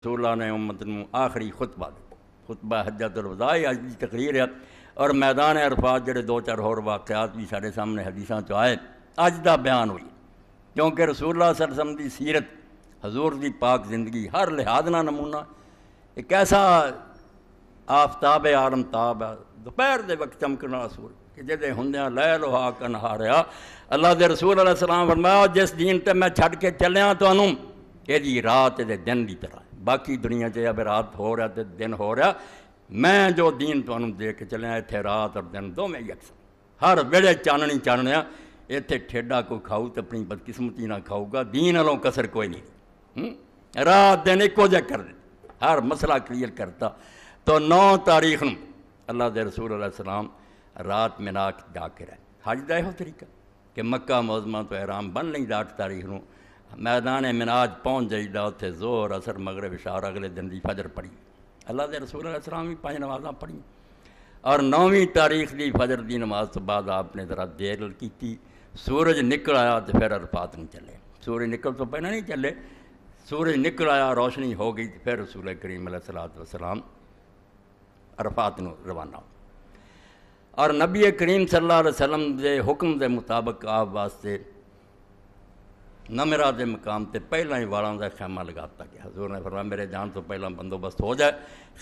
رسول اللہ نے امت نو آخری خطبہ خطبہ حجۃ الوداع اج دی تقریر ہے، اور میدان عرفات جڑے دو چار اور واقعات بھی سارے سامنے حدیثاں چ آئے اج دا بیان ہوئی، کیونکہ رسول اللہ صلی اللہ علیہ وسلم دی سیرت، حضور دی پاک زندگی ہر لحاظ نہ نمونہ، ایک ایسا آفتاب عالم تاب ہے دوپہر دے وقت چمکنا رسول کہ جدے ہوندیاں لیل ہا کنہاریا اللہ دے رسول علیہ السلام فرمایا جس دین تے میں چھڈ کے چلیاں تانوں یہ دی رات دے دن دی طرح، باقی دنیا چ اب رات ہو رہا تے دن ہو رہا، میں جو دین تانوں دے کے چلیا اتنے رات اور دن دونوں یکساں، ہر ویلے چاننی چاننیا، اتنے ٹھیڈا کوئی کھاؤ تو اپنی بدقسمتی نہ کھاؤ گا، دین والوں کسر کوئی نہیں، رات دن ایکو جہ کر دیتے، ہر مسئلہ کلیئر کرتا۔ تو 9 تاریخ نو اللہ دے رسول علیہ السلام رات مینا جا کے رہے، حج دا یہ طریقہ کہ مکہ معظمہ تو احرام بن لیں 8 تاریخ نو میدان مناج پہنچ جائیدا، اتنے زور اثر مغرب عشاء اگلے دن دی فجر پڑھی، اللہ دے رسول علیہ السلام بھی 5 نمازاں پڑھی، اور 9ویں تاریخ دی فجر دی نماز تو بعد آپ نے ذرا دیر کی، سورج نکل آیا تو پھر عرفات نہیں چلے، سورج نکل تو پہلے نہیں چلے، سورج نکل آیا روشنی ہو گئی تو پھر رسول کریم علیہ السلام عرفات نو روانہ ہو، اور نبی کریم صلی اللہ علیہ وسلم دے حکم دے مطابق آپ واسطے نمرہ دے مقام تے پہلا ہی والاں دا خیمہ لگاتا گیا، حضور نے فرمایا میرے جان تو پہلا بندوبست ہو جائے،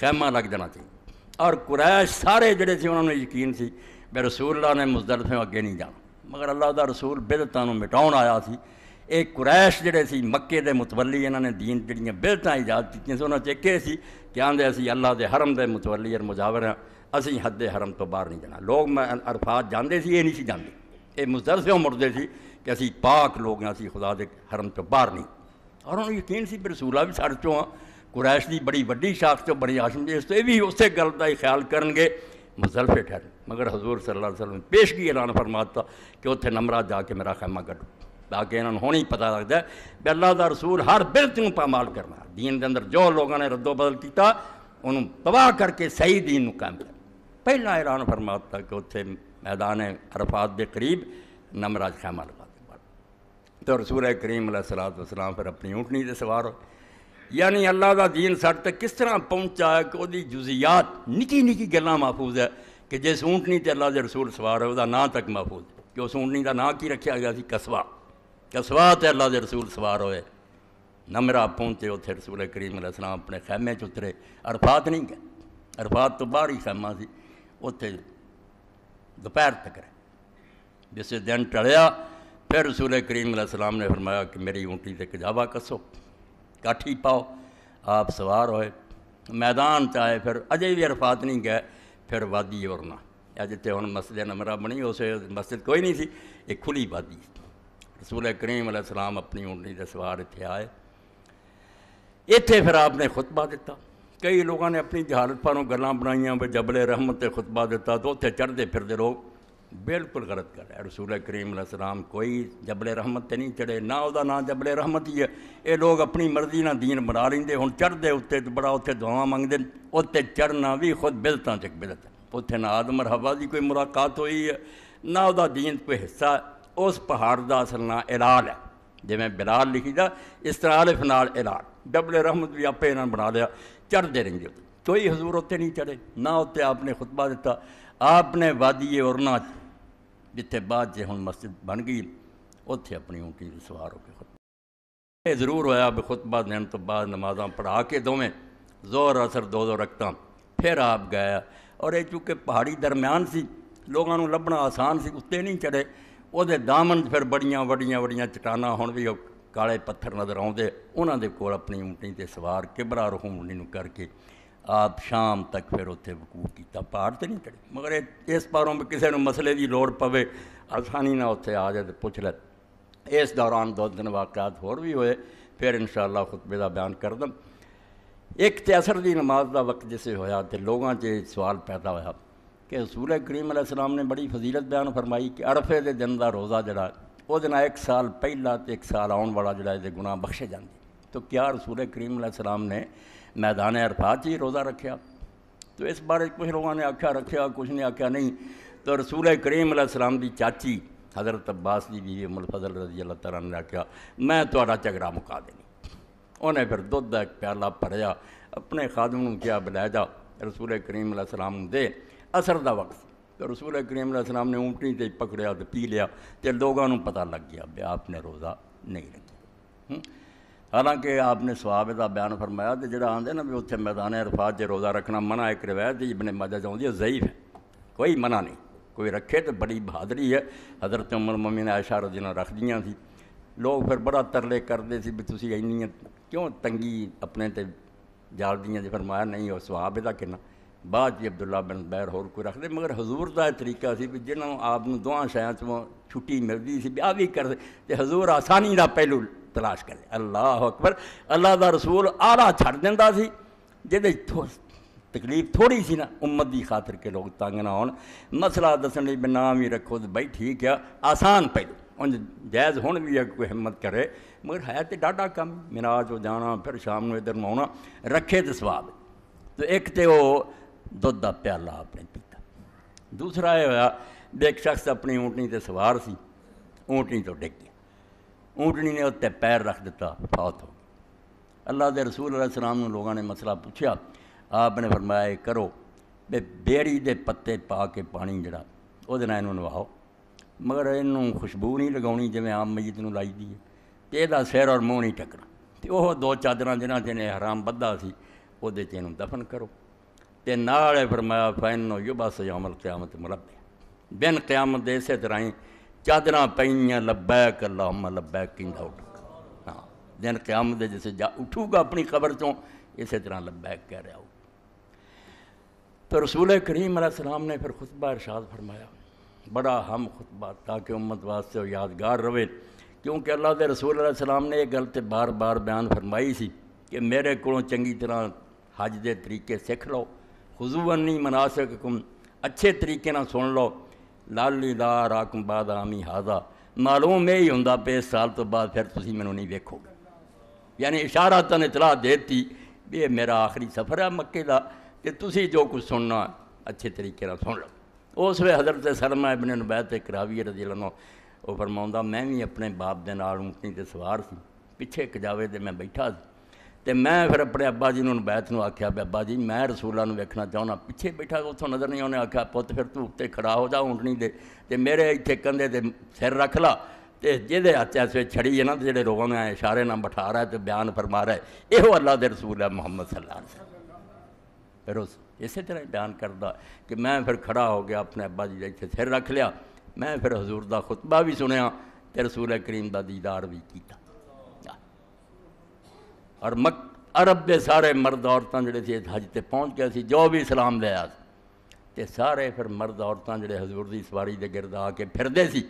خیمہ لگ جانا چاہیے، اور قریش سارے جڑے سی انہوں نے یقین سی کہ رسول اللہ نے مزدلفے اگے نہیں جانا، مگر اللہ دا رسول بدعتاں نوں مٹاؤن آیا سی، ایک قریش جڑے سی مکے دے متولی، انہوں نے دین جڑیاں بدعتاں ایجاد کیتیاں سی، انہاں چ ایک سی کہ آندے اسی اللہ دے حرم دے متولی اور مجاور ہیں، اسی حد حرم تو باہر نہیں جانا، لوگ میں عرفات جاندے سی، یہ نہیں سی جاندے، یہ مزدلفے مردے سی کہ اسی پاک لوگ ہیں، اسی خدا دے حرم تو باہر نہیں، اور انہوں نے یقین سی کہ رسولہ بھی ساڑھے چوں ہاں، قریش دی بڑی وڈی شاخ چوں بڑی ہاشم جی، اس تو یہ بھی اسے گل دا ہی خیال کرن گے مزدلفے ٹھہرے، مگر حضور صلی اللہ علیہ وسلم پیشگی اعلان فرماتا کہ اتنے نمرہ جا کے میرا خیمہ کٹو، تاکہ انہوں نے ہونی پتہ لگتا ہے کہ اللہ دا رسول ہر بدعت نوں پامال کرنا، دین دے اندر جو لوگوں نے رد و بدل کیتا انہوں تباہ کر کے صحیح دین نوں قائم کر، پہلا اعلان فرماتا کہ اتنے میدان عرفات دے قریب نمرہ خیمہ لگا دے، تو رسول کریم علیہ السلام پھر اپنی اونٹنی دے سوار ہو، یعنی اللہ دا دین ساڈے تک کس طرح پہنچا ہے کہ وہ جزیات نکی نکی گلاں محفوظ ہے، کہ جس اونٹنی تے اللہ دے رسول سوار ہے وہ نام تک محفوظ ہے، کہ اس اونٹنی دا نام کی رکھا گیا سی قصوہ، قصوہ تے اللہ دے رسول سوار ہوئے، نمرہ پہنچے، اتنے رسول کریم علیہ السلام اپنے خیمے چ اترے، عرفات نہیں گئے، عرفات تو باہر ہی خیمہ سی، اتنے دوپہر تک رہے، جس دن ٹڑیا پھر رسول کریم علیہ السلام نے فرمایا کہ میری اونٹی تے کجاوا کسو، کاٹھی پاؤ، آپ سوار ہوئے، میدان چاہے پھر اجے بھی عرفات نہیں گئے، پھر وادی اورنا، جتنے ہوں مسجد نمرہ بنی اسے مسجد کوئی نہیں سی، ایک کھلی وادی، رسول کریم علیہ السلام اپنی اونٹنی دے سوار اتنے آئے، اتنے پھر آپ نے خطبہ دیتا، کئی لوگوں نے اپنی جہالت پاروں گلاں بنائیاں بھی جبل رحمت تے خطبہ دیتا، تو اتنے چڑھتے پھرتے لوگ بالکل غلط کر رہے، رسول کریم علیہ السلام کوئی جبل رحمت تے نہیں چڑھے، نہ وہ نام جبل رحمت ہی ہے، یہ لوگ اپنی مرضی نہ دین بنا لیندے، ہن چڑھتے اتنے تو بڑا اتنے دعاواں منگتے، اتنے چڑھنا بھی خود بدعتاں چ بدعت ہے، اتنے نہ آدم اور حوا دی کوئی ملاقات ہوئی ہے، نہ وہ دین کوئی حصہ ہے، اس پہاڑ دا اصل نام الال ہے، جی میں بلال لکھی دا اس طرح الف نال الال، جبل رحمت بھی آپ انہوں نے بنا لیا، چڑھتے رہیں کوئی حضور اتنے نہیں چڑھے، نہ اتنے آپ نے خطبہ دیتا، آپ نے وادی اورنا جتنے بعد جے ہن مسجد بن گئی اتنے اپنی اونٹی سوار ہو کے خطبہ، یہ ضرور ہویا بھی خطبہ دین تو بعد نمازاں پڑھا کے دونیں زور اثر دو رکھتا پھر آپ گیا، اور یہ چونکہ پہاڑی درمیان سی لوگوں کو لبنا آسان سی، اتنے نہیں چڑھے، وہ دامن پھر بڑیاں وڑیاں چٹاناں ہن بھی کالے پتھر نظر آتے، انہوں دے کول اپنی اونٹنی تے سوار کبرا رخ اونٹنی نوں کر کے آپ شام تک پھر اتنے وقوف کیتا، پہاڑ تے نہیں چڑھے، مگر اس پاروں بھی کسی نے مسئلے دی لوڑ پوے آسانی نہ اتنے آ جائے تو پوچھ لے، اس دوران 2 دن واقعات ہور بھی ہوئے، پھر انشاءاللہ خطبے دا بیان کر دم۔ ایک تے عصر دی نماز دا وقت جسے ہویا تے لوگاں چ سوال پیدا ہویا کہ رسول کریم علیہ السلام نے بڑی فضیلت بیان فرمائی کہ عرفے دے دن دا روزہ جڑا وہ دن 1 سال پہلا تے 1 سال آن والا جڑا دے گناہ بخشے جاندے، تو کیا رسول کریم علیہ السلام نے میدان عرفات ہی روزہ رکھیا؟ تو اس بارے کچھ لوگوں نے آکھیا رکھیا، کچھ نے آکھیا نہیں، تو رسول کریم علیہ السلام دی چاچی حضرت عباس دی بیوی ام الفضل رضی اللہ تعالیٰ نے آکھیا میں تہاڈا جھگڑا مکا دینی، انہیں پھر دودھ کا ایک پیالہ بھریا، اپنے خادم نے کیا بلے جا رسول کریم علیہ السلام دے، اثر دا وقت تو رسول کریم علیہ السلام نے اونٹنی تے پکڑیا تو پی لیا، تو لوگوں کو پتہ لگ گیا بھی آپ نے روزہ نہیں رکھا۔ حالانکہ آپ نے ثواب دا بیان فرمایا، تو جڑا آندے نا بھی اتنے میدان عرفات جو روزہ رکھنا منع، ایک روایت ابن ماجہ چاہتی ہے ضعیف ہے، کوئی منع نہیں، کوئی رکھے تو بڑی بہادری ہے۔ حضرت ام المومنین عائشہ رضی اللہ عنہا رکھ دیاں تھی، لوگ پھر بڑا ترلے کرتے سی بھی تسی اینی کیوں تنگی اپنے تے جال دیاں جی، فرمایا نہیں وہ ثواب دا کنا، بعد جی عبداللہ بن زبیر اور کوئی رکھ دے، مگر حضور دا طریقہ سی بھی جنہوں آپ نے دعا شایاں چوں چھٹی ملتی سی بھی آ بھی کر دے، حضور آسانی دا پہلو تلاش کرے۔ اللہ اکبر، اللہ دا رسول آلہ چھڑ دیندا سی، جہدے تکلیف تھوڑی سی نا امت دی خاطر کے لوگ تنگ نہ ہون، مسئلہ دسن لئی بھی نام ہی رکھو تو بھائی ٹھیک ہے، آسان پہلو ان جائز ہون بھی ہے کوئی ہمت کرے، مگر ہے تو ڈاڈا کم، معراج ہو جانا پھر شام نو ادھر آنا، رکھے تو ثواب۔ تو ایک تے وہ دودھ دا پیالہ آپ نے پیتا، دوسرا یہ ہوا بھی ایک شخص اپنی اونٹنی تے سوار سی، اونٹنی تو ڈگ گیا، اونٹنی نے اتنے پیر رکھ دیتا، فوت ہو گیا۔ اللہ دے رسول علیہ السلام نے لوگوں نے مسئلہ پوچھا، آپ نے فرمایا یہ کرو بے بیڑی دے پتے پا کے پانی جڑا وہ انہوں نواؤ، مگر انہوں خوشبو نہیں لگاؤنی جویں عام میت نوں لائی دی ہے، تے یہ سر اور منہ نہیں ٹکنا، تے وہ دو چادراں جنہاں تے حرام بدھا سی وہ دفن کرو، تے نال فرمایا فإنہ یبعث یوم القیامت مربع، بن قیامت دے اسی طرح ہی چادراں پئیاں لبیک اللہم لبیک کیندا اٹھ، ہاں دن قیامت دے جیسے جا اٹھو گا اپنی قبر چوں اسی طرح لبیک کہہ رہا ہو۔ تو رسول کریم علیہ السلام نے پھر خطبہ ارشاد فرمایا، بڑا ہم خطبہ تاکہ امت واسطے وہ یادگار رہے، کیونکہ اللہ دے رسول علیہ السلام نے یہ گل تے بار بار بیان فرمائی سی کہ میرے کو چنگی طرح حج دے طریقے سکھ لو، خضوع انی مناسککم، اچھے طریقے نہ سن لو، لالی لا راکم بعد عامی ھذا، معلوم یہی ہوندا پہ اس سال تو بعد پھر تسی مینوں نہیں ویکھو گے، یعنی اشارتاً اطلاع دیتی بھی یہ میرا آخری سفر ہے مکے دا، کہ تسی جو کچھ سننا اچھے طریقے نہ سن لو۔ اس وقت حضرت سلمہ ابن نبیت کراوی رضی اللہ عنہ وہ فرماؤندا میں بھی اپنے باپ دے نال اونٹنی تے سوار سی، پیچھے کجاوے تے میں بیٹھا سی، تے میں پھر اپنے ابا جی نوں نبیت نوں آکھیا بھی ابا جی میں رسولاں نوں ویکھنا چاہنا، پیچھے بیٹھا اتوں نظر نہیں آنے، آکھیا پت پھر تو اتنے کھڑا ہو جا اونٹنی دے تے میرے اتنے کندھے تے سر رکھ لا، تے جہدے ہاتھ اس وچ چھڑی ہے نا تے جہڑے لوگوں نے اشارے نہ بٹھا رہا ہے تے بیان فرما رہا ہے، یہو اللہ دے رسول ہے محمد صلی اللہ علیہ وسلم۔ پھر اس اسی طرح بیان کردا کہ میں پھر کھڑا ہو گیا، اپنے ابا جی اتنے سر رکھ لیا، میں پھر حضور دا خطبہ بھی سنیا تے رسول کریم دا دیدار بھی کیتا، اور عرب دے سارے مرد عورتاں جڑے سی حج تے پہنچ گئے سی، جو بھی سلام لے آیا تے سارے پھر مرد عورتاں جڑے حضور دی سواری دے گرد آ کے پھردے سی،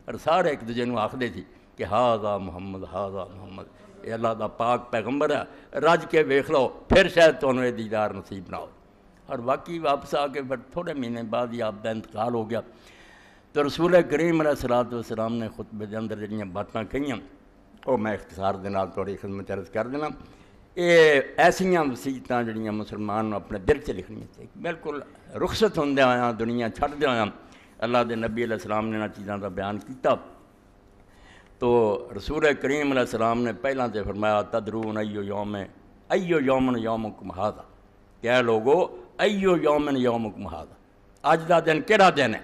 اور سارے ایک دوجے نوں آکھدے سی کہ ھذا محمد ھذا محمد، یہ اللہ دا پاک پیغمبر ہے، رج کے ویکھ لو پھر شاید تانوں یہ دیدار نصیب نہ ہو۔ اور واقعی واپس آ کے پھر تھوڑے مہینے بعد ہی آپ دا انتقال ہو گیا۔ تو رسول کریم علیہ السلام نے خطبے دے اندر جڑیاں باتاں کہیاں وہ میں اختصار دے نال تھوڑی خدمت عرض کر دینا۔ یہ ایسیاں وصیتاں جڑیاں مسلمان اپنے دل سے لکھنی چاہیے، بالکل رخصت ہوندے آیا دنیا چھڈ دے آیا اللہ دے نبی علیہ السلام نے انہاں چیزاں دا بیان کیتا۔ تو رسول کریم علیہ السلام نے پہلاں تے فرمایا تدرون ایو یومن یومکم ھذا، کہ لوگو ایو یومن یومکم ھذا، اج دا دن کیڑا دن ہے،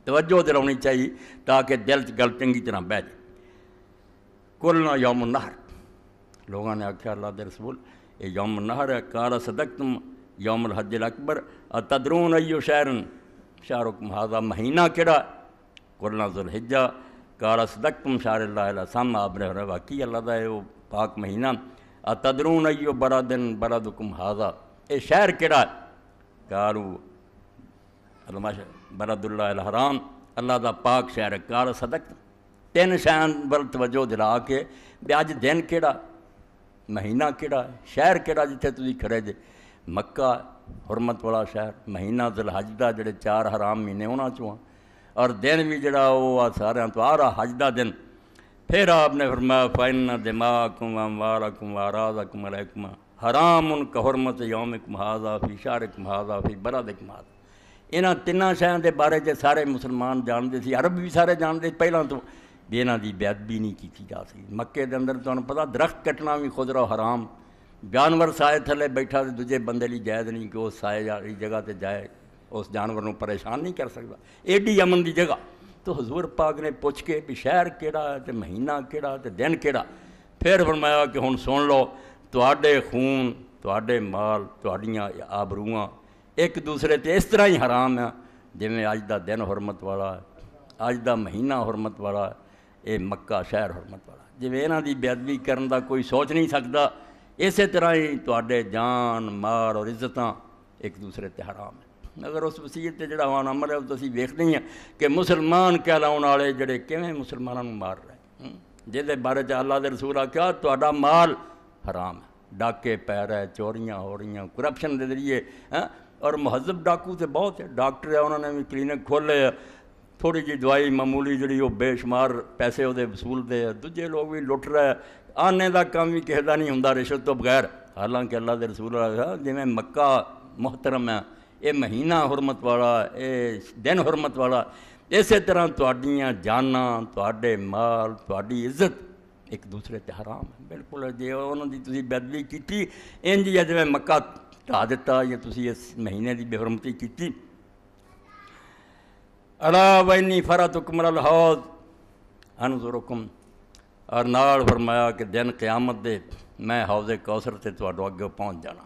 توجہ دلاؤنی چاہیے تاکہ دل چ گل چنگی طرح بہ جائے۔ قلنا یوم النحر، لوگوں نے آکھیا اللہ دے رسول یہ یوم النحر ہے، قال صدقتم یوم الحج الاکبر، اتدرون ایو شہرکم ھذا، مہینہ کیڑا؟ قلنا ذو الحجہ، قال صدقتم شہر اللہ الحرام، آپ نے واقعی اللہ دا ہے وہ پاک مہینہ، اتدرون ایو بلدکم ھذا، یہ شہر کیڑا؟ قالوا بلد اللہ الحرام، اللہ دا پاک شہر ہے، قال صدقتم، تین شہر بل توجہ دلا کے بھی اج دن کیڑا، مہینہ کیڑا، شہر کیڑا جتھے تسی کھڑے جے؟ مکہ حرمت والا شہر، مہینہ ذو الحج دا جڑے 4 حرام مہینے انہاں چوں، اور دن بھی جڑا وہ سارے تو آ رہا حج دا دن۔ پھر آپ نے فرمایا فإن دماءکم واموالکم واعراضکم علیکم حرام کحرمت یومکم ھذا فی شہرکم ھذا فی بلدکم ھذا۔ انہاں تیناں شہراں دے بارے چ سارے مسلمان جانتے سی، عرب بھی سارے جانتے پہلاں تو بھی انہاں دی بےادبی نہیں کی جا سکتی۔ مکے دے اندر تمہیں پتہ درخت کٹنا بھی خضر و حرام، جانور سائے تھلے بیٹھا تو دوجے بندے لی جائز نہیں کہ وہ سائے والی جگہ تے جائے، اس جانور نوں پریشان نہیں کر سکتا، ایڈی امن دی جگہ۔ تو حضور پاک نے پوچھ کے بھی شہر کیڑا ہے تے مہینہ کیڑا تے دن کیڑا، پھر فرمایا کہ ہن سن لو، تواڈے خون، تواڈے مال، تواڈیاں آبروواں ایک دوسرے تے اس طرح ہی حرام ہے جویں اج دا دن حرمت والا ہے، اج دا مہینہ حرمت والا ہے، اے مکہ شہر حرمت والا، جویں انہاں دی بے ادبی کرن دا کوئی سوچ نہیں سکدا، اسی طرح ہی تواڈے جان مال اور عزتاں ایک دوسرے تے حرام ہے۔ اگر اس وصیت تے جڑا ہونا عمل ہے تو اسی ویکھدے ہی ہیں کہ مسلمان کہلاؤن والے جڑے کیویں مسلماناں نوں مار رہے، جہدے بارے چ اللہ دے رسول آکھیا تہاڈا مال حرام ہے، ڈاکے پی رہے، چوریاں ہو رہی ہیں، کرپشن دے ذریعے، اور مہذب ڈاکو تے بہت ہے، ڈاکٹر ہے انہوں نے بھی کلینک کھولے ہے، تھوڑی جی دوائی معمولی جڑی وہ بے شمار پیسے وہ وصول دے، دوجے لوگ بھی لٹ رہے، آنے دا کام بھی کسی دا نہیں ہوندا رشوت تو بغیر۔ حالانکہ اللہ دے رسول جویں مکہ محترم ہے، یہ مہینہ حرمت والا، یہ دن حرمت والا، اسی طرح تواڈیاں جاناں، تواڈے مال، تواڈی عزت ایک دوسرے تے حرام ہے۔ بالکل جے انہاں دی تسی بے ادبی کیتی، انج ہی جویں مکہ ڈھا دتا یا تسی اس مہینے دی بے حرمتی کیتی۔ الا وانی فرتکم علی الحوض انظرکم، اور نال فرمایا کہ دن قیامت دے میں حوض کوثر تے تواڈے اگے پہنچ جانا۔